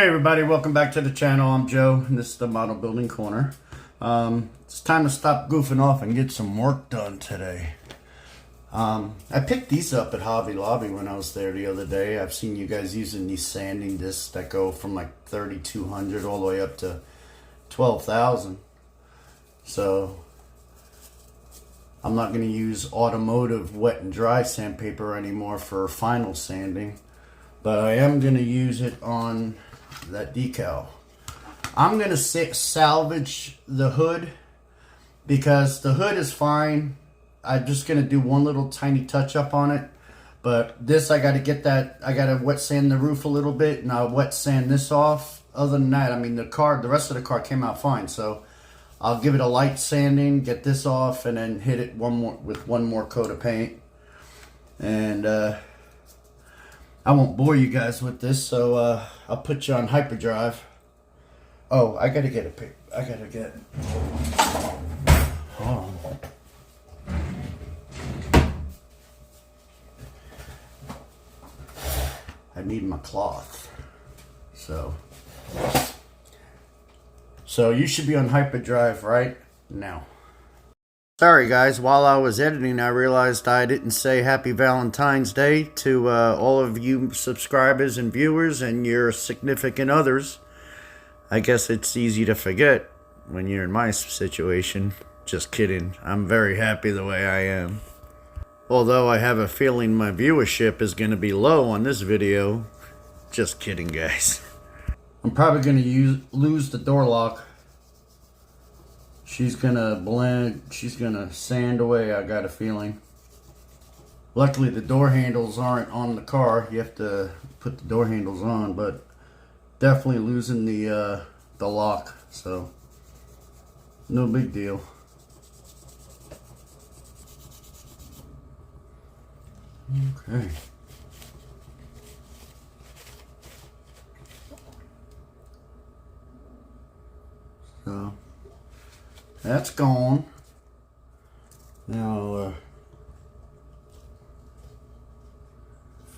Hey everybody, welcome back to the channel. I'm Joe and this is the Model Building Corner. It's time to stop goofing off and get some work done today. I picked these up at Hobby Lobby when I was there the other day. I've seen you guys using these sanding discs that go from like 3,200 all the way up to 12,000. So I'm not going to use automotive wet and dry sandpaper anymore for final sanding, but I am going to use it on that decal. I'm going to salvage the hood because the hood is fine. I'm just going to do one little tiny touch up on it. But this, I got to get that, I got to wet sand the roof a little bit and I'll wet sand this off. Other than that, I mean, the rest of the car came out fine. So I'll give it a light sanding, get this off, and then hit it with one more coat of paint. And I won't bore you guys with this, so I'll put you on hyperdrive. Oh, I gotta get a pic. I gotta get. Hold on. I need my cloth. So you should be on hyperdrive right now. Sorry guys, while I was editing I realized I didn't say Happy Valentine's Day to all of you subscribers and viewers and your significant others. I guess it's easy to forget when you're in my situation. Just kidding. I'm very happy the way I am. Although I have a feeling my viewership is going to be low on this video. Just kidding guys. I'm probably going to lose the door lock. She's gonna sand away, I got a feeling. Luckily the door handles aren't on the car. You have to put the door handles on, but definitely losing the lock, so no big deal. Okay. So that's gone. Now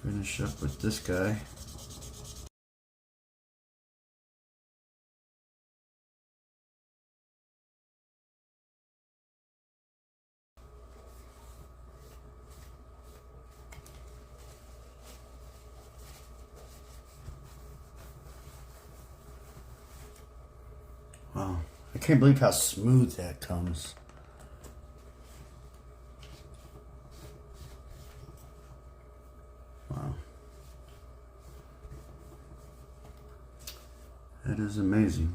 finish up with this guy. Wow, I can't believe how smooth that comes. Wow. That is amazing.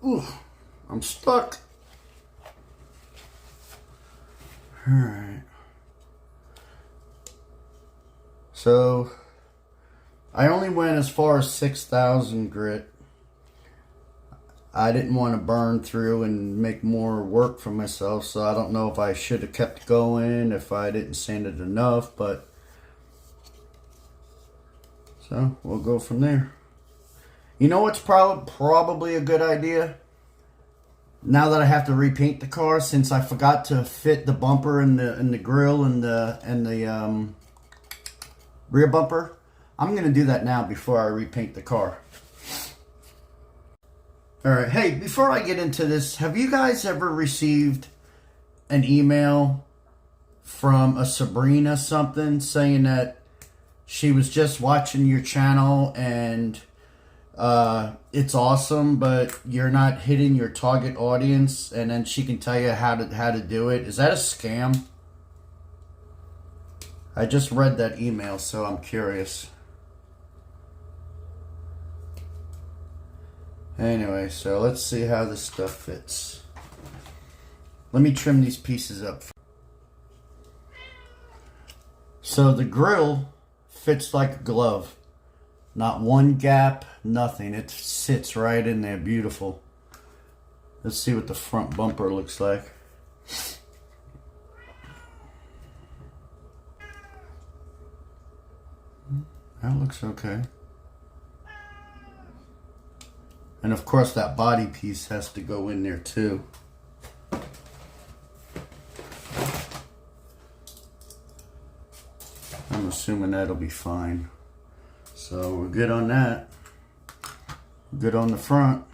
Ooh, I'm stuck. Alright. So I only went as far as 6,000 grit. I didn't want to burn through and make more work for myself, so I don't know if I should have kept going, if I didn't sand it enough, but so we'll go from there. You know what's probably a good idea? Now that I have to repaint the car, since I forgot to fit the bumper and the grill and the rear bumper, I'm gonna do that now before I repaint the car. Alright, hey, before I get into this, have you guys ever received an email from a Sabrina something saying that she was just watching your channel and it's awesome, but you're not hitting your target audience, and then she can tell you how to do it? Is that a scam? I just read that email, so I'm curious. Anyway, so let's see how this stuff fits. Let me trim these pieces up. So the grill fits like a glove. Not one gap, nothing. It sits right in there, beautiful. Let's see what the front bumper looks like. That looks okay. And of course that body piece has to go in there too. I'm assuming that'll be fine. So we're good on that. Good on the front.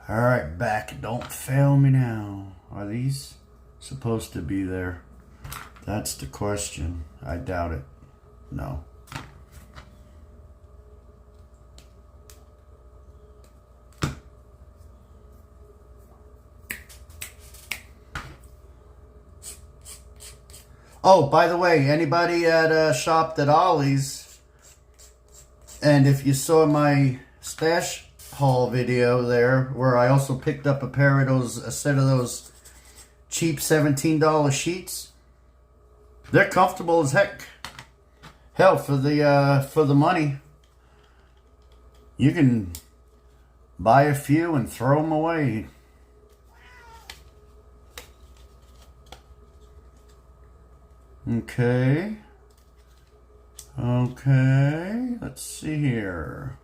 Alright, back. Don't fail me now. Are these supposed to be there? That's the question. I doubt it. No. Oh, by the way, anybody that shopped at Ollie's, and if you saw my stash haul video there, where I also picked up a set of those cheap $17 sheets, they're comfortable as heck. Hell, for the money, you can buy a few and throw them away. Okay. Let's see here.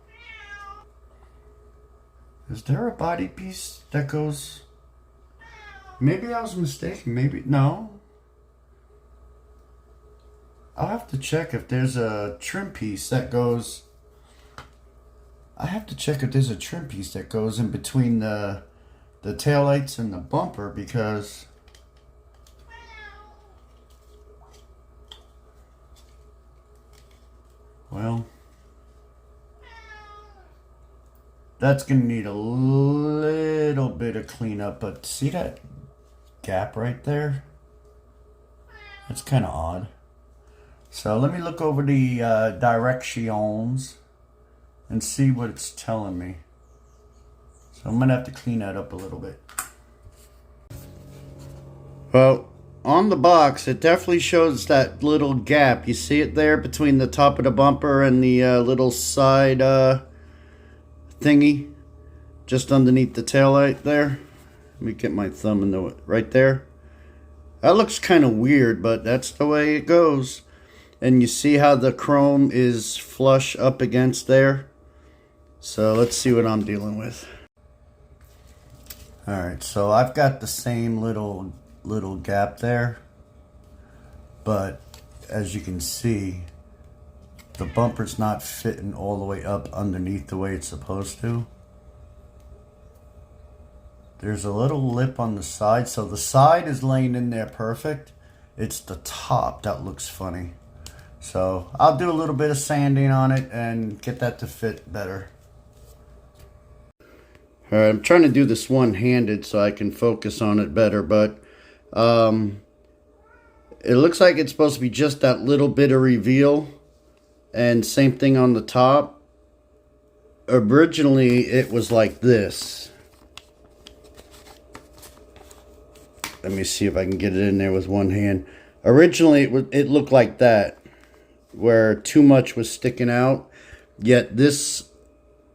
Is there a body piece that goes? Maybe I was mistaken. Maybe no. I'll have to check if there's a trim piece that goes. I have to check if there's a trim piece that goes in between the taillights and the bumper, because well, that's going to need a little bit of cleanup, but see that gap right there? That's kind of odd. So let me look over the directions and see what it's telling me. So I'm going to have to clean that up a little bit. Well, on the box, it definitely shows that little gap. You see it there between the top of the bumper and the little side thingy just underneath the taillight there. Let me get my thumb into it right there. That looks kind of weird, but that's the way it goes. And you see how the chrome is flush up against there? So let's see what I'm dealing with. Alright, so I've got the same little gap there, but as you can see, the bumper's not fitting all the way up underneath the way it's supposed to. There's a little lip on the side, so the side is laying in there perfect. It's the top that looks funny. So I'll do a little bit of sanding on it and get that to fit better. Alright, I'm trying to do this one-handed so I can focus on it better, but it looks like it's supposed to be just that little bit of reveal, and same thing on the top. Originally it was like this. Let me see if I can get it in there with one hand. Originally it looked like that, where too much was sticking out, yet this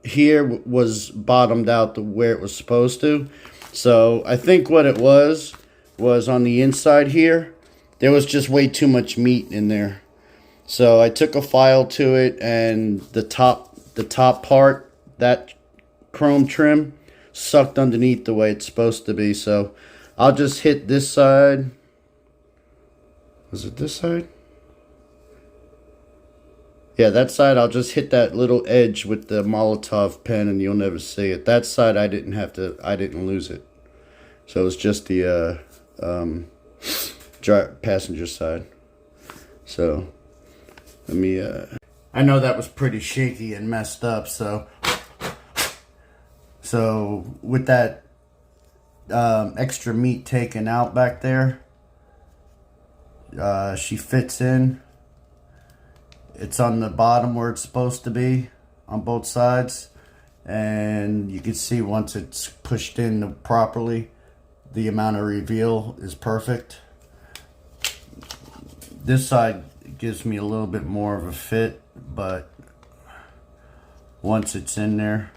here was bottomed out to where it was supposed to. So I think what it was on the inside here, there was just way too much meat in there. So I took a file to it, and the top part, that chrome trim, sucked underneath the way it's supposed to be. So I'll just hit this side. Was it this side? Yeah, that side, I'll just hit that little edge with the Molotov pen and you'll never see it. That side, I didn't lose it. So it's just the passenger side. So let me, I know that was pretty shaky and messed up, so with that extra meat taken out back there, she fits in. It's on the bottom where it's supposed to be on both sides, and you can see once it's pushed in properly, the amount of reveal is perfect. This side gives me a little bit more of a fit, but once it's in there,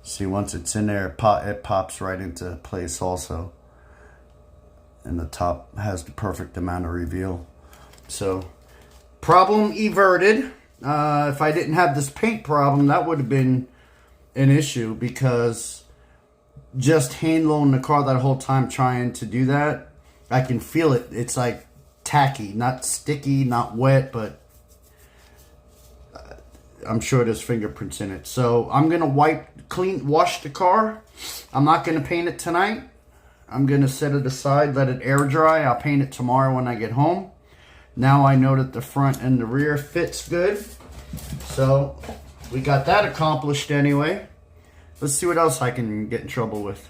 see, once it's in there, it pops right into place also, and the top has the perfect amount of reveal. So problem averted. If I didn't have this paint problem, that would have been an issue, because just handling the car that whole time trying to do that, I can feel it. It's like tacky, not sticky, not wet, but I'm sure there's fingerprints in it. So I'm gonna wash the car. I'm not gonna paint it tonight. I'm gonna set it aside, let it air dry. I'll paint it tomorrow when I get home. Now I know that the front and the rear fits good. So we got that accomplished anyway. Let's see what else I can get in trouble with.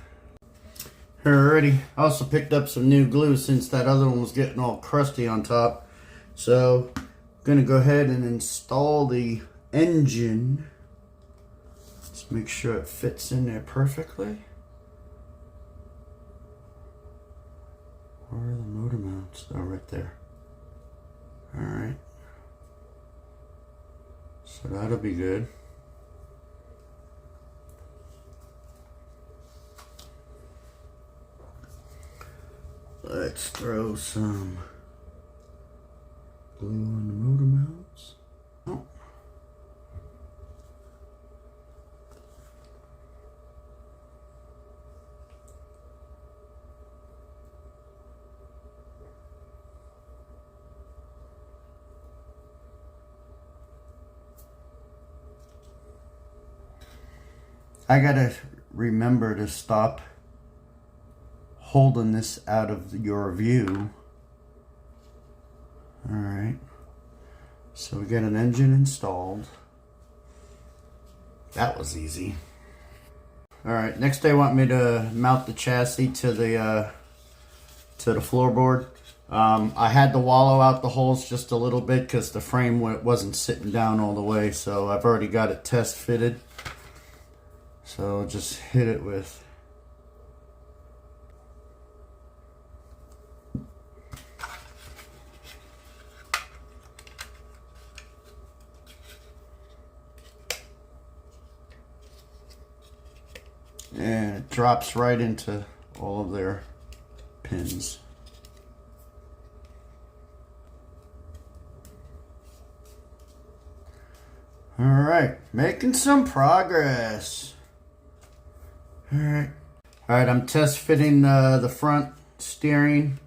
Alrighty, I also picked up some new glue since that other one was getting all crusty on top. So I'm gonna go ahead and install the engine. Let's make sure it fits in there perfectly. Where are the motor mounts? Oh, right there. Alright. So that'll be good. Let's throw some glue on the motor mounts. Oh. I gotta remember to stop holding this out of your view. Alright. So we got an engine installed. That was easy. Alright, next they want me to mount the chassis to the floorboard. I had to wallow out the holes just a little bit because the frame wasn't sitting down all the way, so I've already got it test fitted. So I'll just hit it with and it drops right into all of their pins. All right, making some progress. All right, I'm test fitting the front steering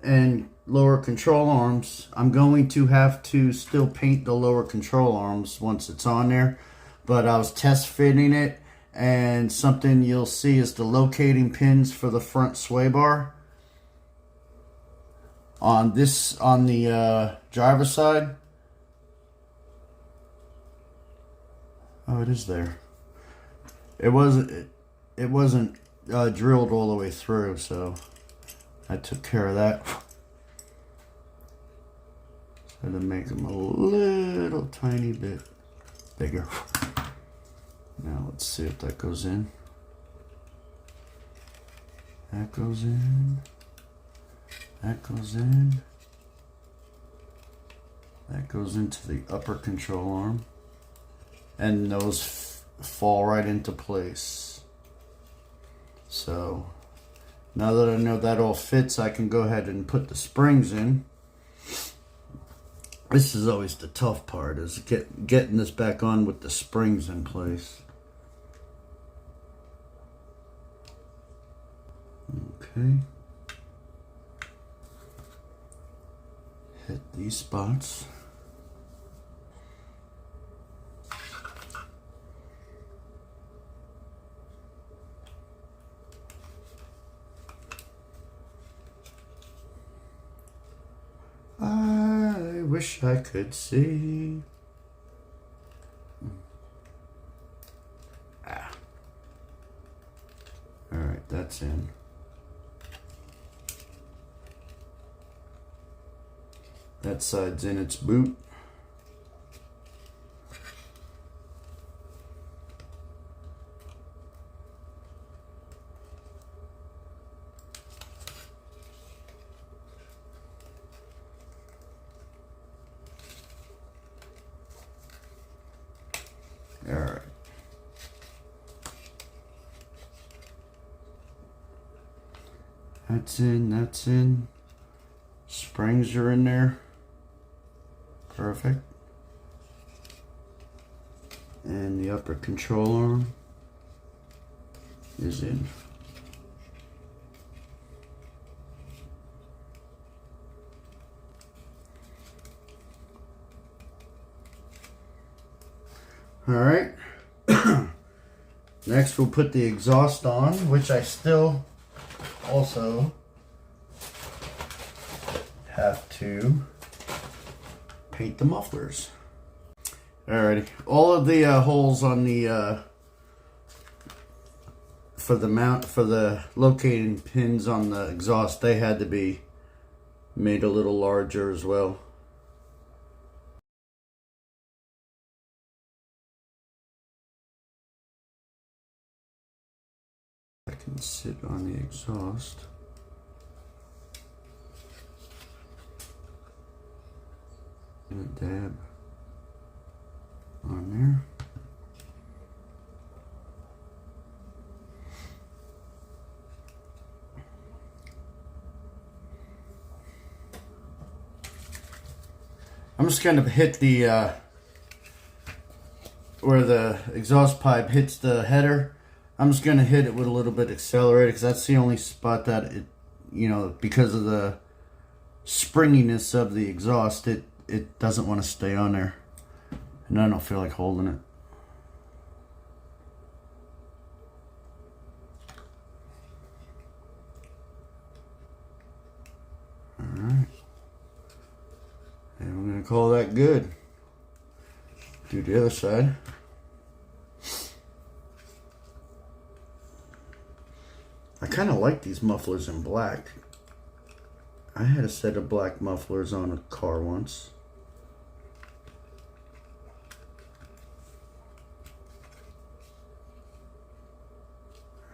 and lower control arms. I'm going to have to still paint the lower control arms once it's on there, but I was test fitting it, and something you'll see is the locating pins for the front sway bar on the driver's side. Oh, it is there. It wasn't drilled all the way through, so I took care of that. So to make them a little tiny bit bigger. Now let's see if that goes in. That goes in. That goes in. That goes into the upper control arm. And those fall right into place. So now that I know that all fits, I can go ahead and put the springs in. This is always the tough part, is getting this back on with the springs in place. Okay. Hit these spots. I wish I could see. All right, that's in. That side's in its boot. All right. That's in, that's in. Springs are in there. Perfect. And the upper control arm is in. All right. Next we'll put the exhaust on, which I still also have to paint the mufflers. Alrighty, all of the holes on the for the locating pins on the exhaust, they had to be made a little larger as well. I can sit on the exhaust. And a dab on there. I'm just going to hit the where the exhaust pipe hits the header. I'm just going to hit it with a little bit accelerated because that's the only spot that it, you know, because of the springiness of the exhaust, it doesn't want to stay on there. And I don't feel like holding it. Alright. And we're going to call that good. Do the other side. I kind of like these mufflers in black. I had a set of black mufflers on a car once.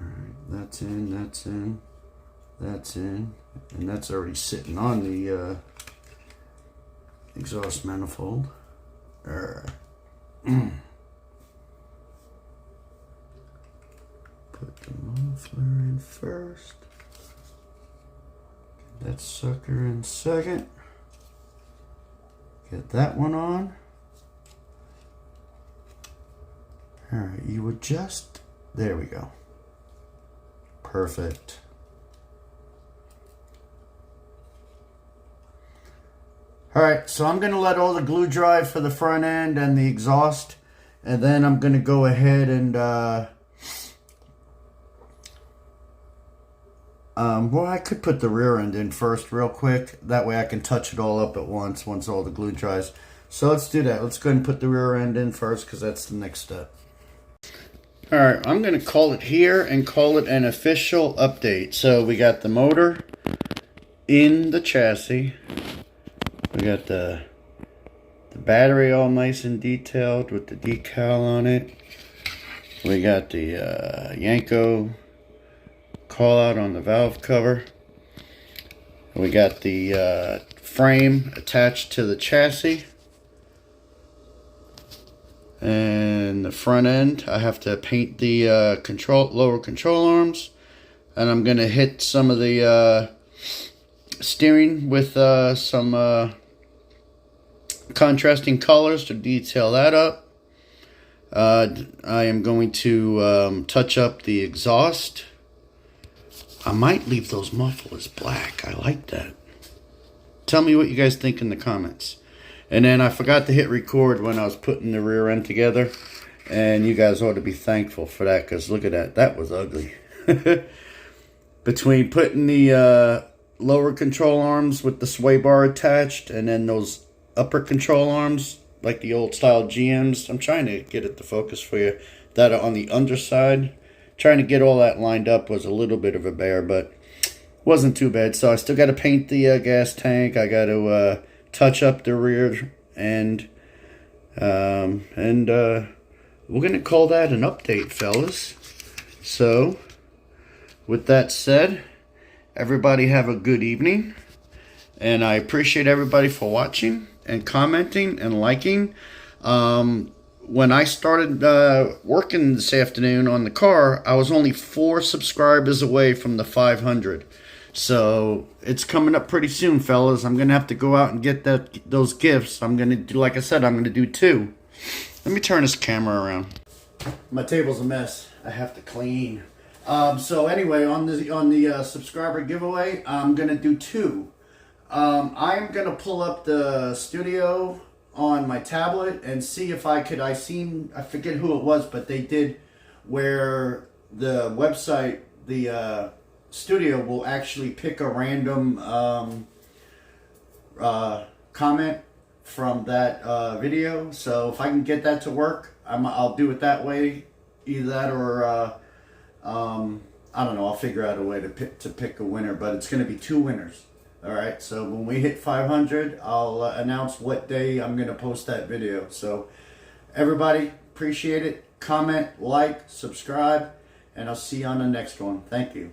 Alright, that's in, that's in, that's in, and that's already sitting on the exhaust manifold. Alright. Put the muffler in first. Get that sucker in second. Get that one on. Alright, you would just, there we go. Perfect. Alright, so I'm going to let all the glue dry for the front end and the exhaust. And then I'm going to go ahead and well, I could put the rear end in first real quick. That way I can touch it all up at once all the glue dries. So let's do that. Let's go ahead and put the rear end in first because that's the next step. Alright, I'm going to call it here and call it an official update. So we got the motor in the chassis. We got the battery all nice and detailed with the decal on it. We got the Yenko call out on the valve cover. We got the frame attached to the chassis. And the front end, I have to paint the lower control arms. And I'm going to hit some of the steering with some contrasting colors to detail that up. I am going to touch up the exhaust. I might leave those mufflers black. I like that. Tell me what you guys think in the comments. And then I forgot to hit record when I was putting the rear end together. And you guys ought to be thankful for that, because look at that. That was ugly. Between putting the lower control arms with the sway bar attached and then those upper control arms, like the old style GMs. I'm trying to get it to focus for you. That are on the underside. Trying to get all that lined up was a little bit of a bear, but wasn't too bad. So I still got to paint the gas tank. I got to touch up the rear end. We're going to call that an update, fellas. So, with that said, everybody have a good evening. And I appreciate everybody for watching and commenting and liking. When I started working this afternoon on the car, I was only 4 subscribers away from the 500. So it's coming up pretty soon, fellas. I'm going to have to go out and get those gifts. I'm going to do, like I said, I'm going to do 2. Let me turn this camera around. My table's a mess. I have to clean. So anyway, on the subscriber giveaway, I'm gonna do 2. I'm gonna pull up the studio on my tablet and see if I forget who it was, but they did where the website, the studio will actually pick a random comment from that video. So if I can get that to work, I'll do it that way. Either that or I don't know. I'll figure out a way to pick a winner, but it's going to be 2 winners. All right. So when we hit 500, I'll announce what day I'm going to post that video. So everybody, appreciate it. Comment, like, subscribe, and I'll see you on the next one. Thank you.